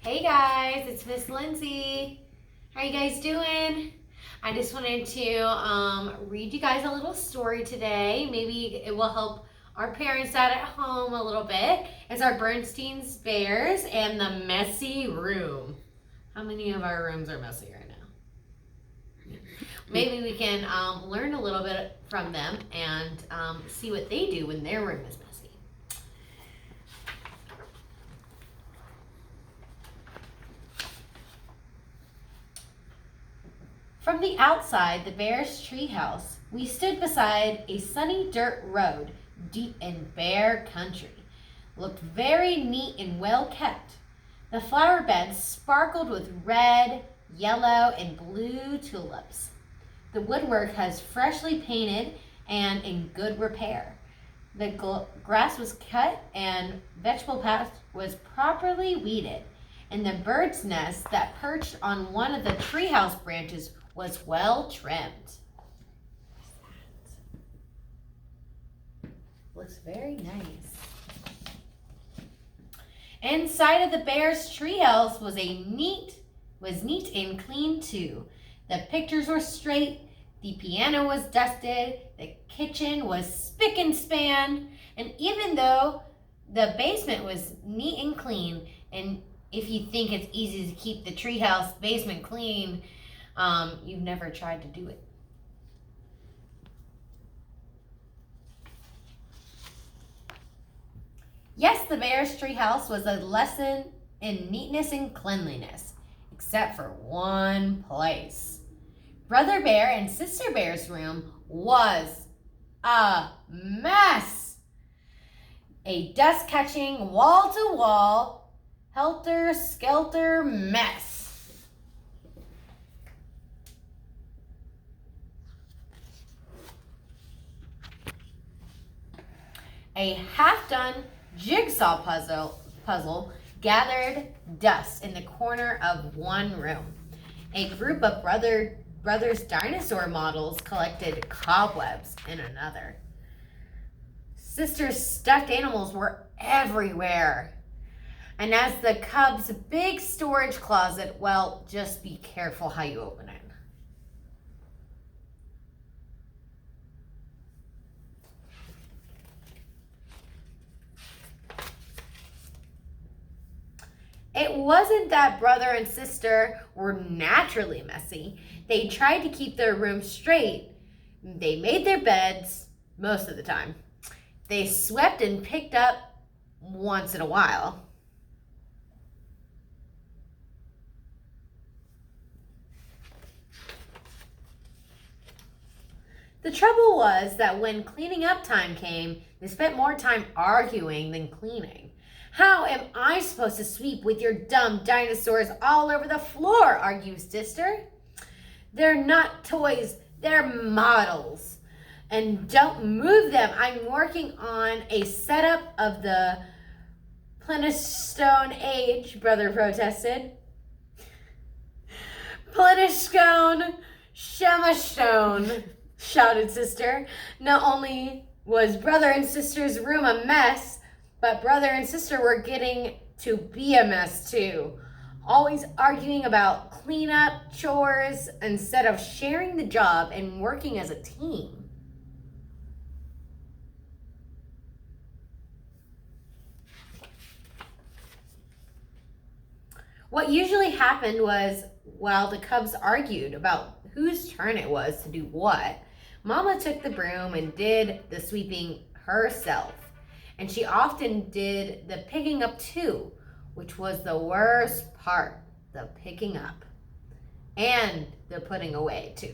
Hey guys, it's Miss Lindsey. How are you guys doing? I just wanted to read you guys a little story today. Maybe it will help our parents out at home a little bit. It's our Bernstein's Bears and the Messy Room. How many of our rooms are messy right now? Maybe we can learn a little bit from them and see what they do when their room is messy. From the outside the Bears' treehouse, we stood beside a sunny dirt road deep in bare country. Looked very neat and well kept. The flower beds sparkled with red, yellow, and blue tulips. The woodwork was freshly painted and in good repair. The grass was cut and vegetable patch was properly weeded, and the bird's nest that perched on one of the treehouse branches was well trimmed. Looks very nice. Inside of the Bears' treehouse was neat and clean too. The pictures were straight, the piano was dusted, the kitchen was spick and span, and even though the basement was neat and clean, and if you think it's easy to keep the treehouse basement clean, you've never tried to do it. Yes, the Bears' treehouse was a lesson in neatness and cleanliness, except for one place. Brother Bear and Sister Bear's room was a mess. A dust-catching, wall-to-wall, helter-skelter mess. A half-done jigsaw puzzle gathered dust in the corner of one room. A group of brothers' dinosaur models collected cobwebs in another. Sister's stuffed animals were everywhere. And as the cub's big storage closet, well, just be careful how you open it. It wasn't that brother and sister were naturally messy. They tried to keep their room straight. They made their beds most of the time. They swept and picked up once in a while. The trouble was that when cleaning up time came, they spent more time arguing than cleaning. How am I supposed to sweep with your dumb dinosaurs all over the floor? Argued sister. They're not toys, they're models. And don't move them. I'm working on a setup of the Plenistone age, brother protested. Plenistone, Shemastone, shouted sister. Not only was brother and sister's room a mess, but brother and sister were getting to be a mess too. Always arguing about cleanup, chores, instead of sharing the job and working as a team. What usually happened was, while the cubs argued about whose turn it was to do what, Mama took the broom and did the sweeping herself. And she often did the picking up too, which was the worst part, the picking up. And the putting away too.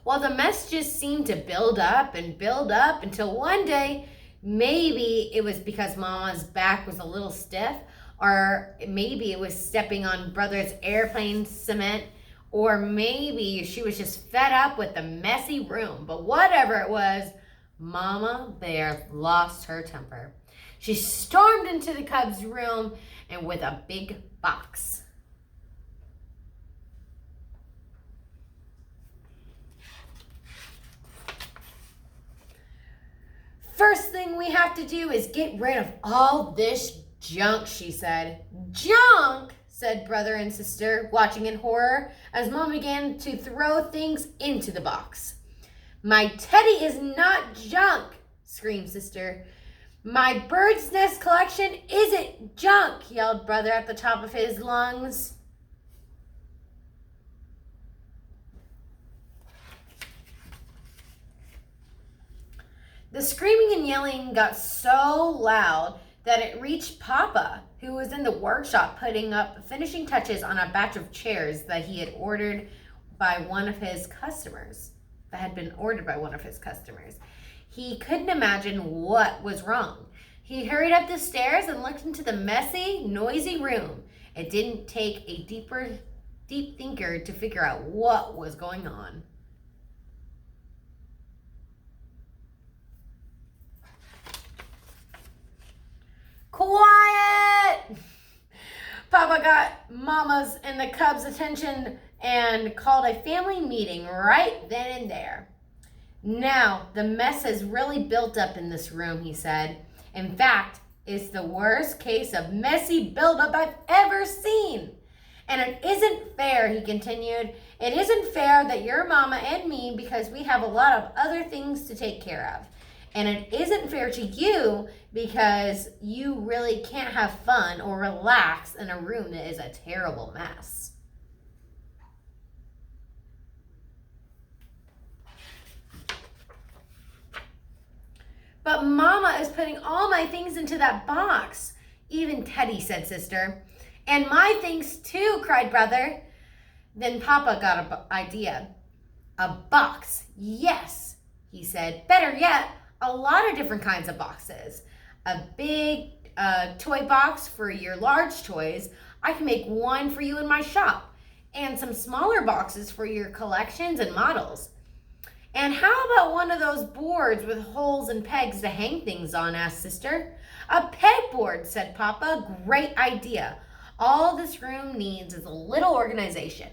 Well, the mess just seemed to build up until one day, maybe it was because Mama's back was a little stiff, or maybe it was stepping on brother's airplane cement, or maybe she was just fed up with the messy room. But whatever it was, Mama Bear lost her temper. She stormed into the cub's room and with a big box. have to do is get rid of all this junk, she said. Junk? Said brother and sister, watching in horror as Mom began to throw things into the box. My teddy is not junk, screamed sister. My bird's nest collection isn't junk, yelled brother at the top of his lungs. The screaming and yelling got so loud that it reached Papa, who was in the workshop putting up finishing touches on a batch of chairs that he had ordered by one of his customers. He couldn't imagine what was wrong. He hurried up the stairs and looked into the messy, noisy room. It didn't take a deep thinker to figure out what was going on. Quiet! Papa got Mama's and the Cubs' attention and called a family meeting right then and there. Now, the mess has really built up in this room, he said. In fact, it's the worst case of messy buildup I've ever seen. And it isn't fair, he continued. It isn't fair that your mama and me, because we have a lot of other things to take care of. And it isn't fair to you because you really can't have fun or relax in a room that is a terrible mess. But Mama is putting all my things into that box. Even Teddy, said sister. And my things too, cried brother. Then Papa got an idea. A box, yes, he said. Better yet, a lot of different kinds of boxes. A big toy box for your large toys. I can make one for you in my shop. And some smaller boxes for your collections and models. And how about one of those boards with holes and pegs to hang things on, asked sister. A pegboard, said Papa. Great idea. All this room needs is a little organization.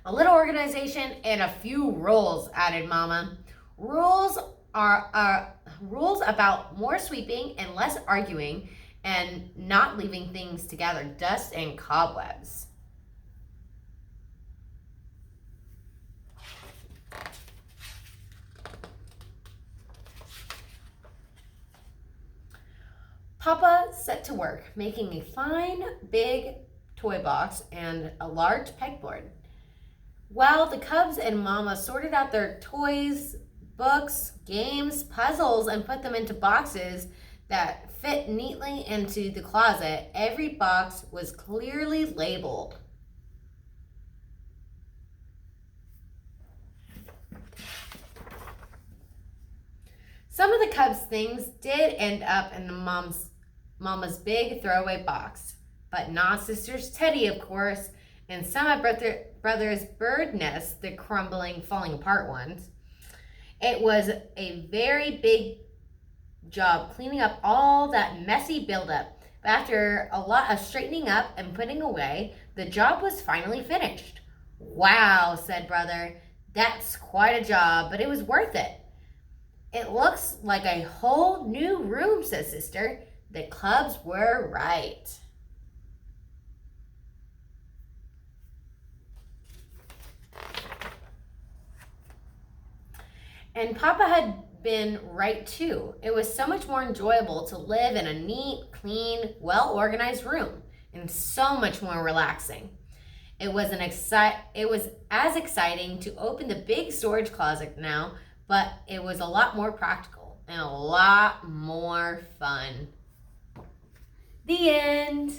A little organization and a few rules, added Mama. Rules about more sweeping and less arguing and not leaving things to gather dust and cobwebs. Papa set to work making a fine big toy box and a large pegboard. While the Cubs and Mama sorted out their toys, books, games, puzzles, and put them into boxes that fit neatly into the closet, every box was clearly labeled. Some of the Cubs' things did end up in the Mama's big throwaway box, but not sister's teddy, of course, and some of brother's bird nests, the crumbling, falling apart ones. It was a very big job cleaning up all that messy buildup. But after a lot of straightening up and putting away, the job was finally finished. Wow, said brother. That's quite a job, but it was worth it. It looks like a whole new room, said sister. The Cubs were right. And Papa had been right too. It was so much more enjoyable to live in a neat, clean, well-organized room, and so much more relaxing. It was as exciting to open the big storage closet now, but it was a lot more practical and a lot more fun. The end.